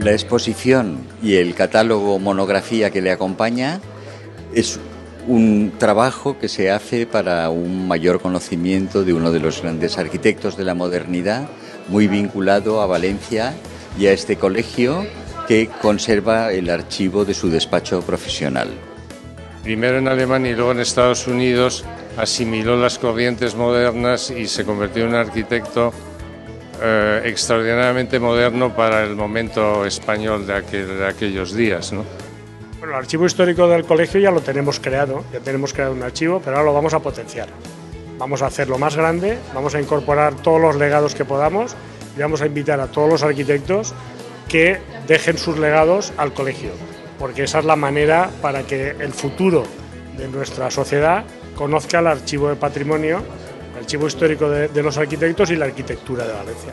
La exposición y el catálogo monografía que le acompaña es un trabajo que se hace para un mayor conocimiento de uno de los grandes arquitectos de la modernidad, muy vinculado a Valencia y a este colegio que conserva el archivo de su despacho profesional. Primero en Alemania y luego en Estados Unidos asimiló las corrientes modernas y se convirtió en un arquitecto extraordinariamente moderno para el momento español de aquellos días, ¿no? Bueno, el archivo histórico del colegio ya lo tenemos creado, ya tenemos creado un archivo, pero ahora lo vamos a potenciar. Vamos a hacerlo más grande, vamos a incorporar todos los legados que podamos y vamos a invitar a todos los arquitectos que dejen sus legados al colegio, porque esa es la manera para que el futuro de nuestra sociedad conozca el archivo de patrimonio, el archivo histórico de los arquitectos y la arquitectura de Valencia.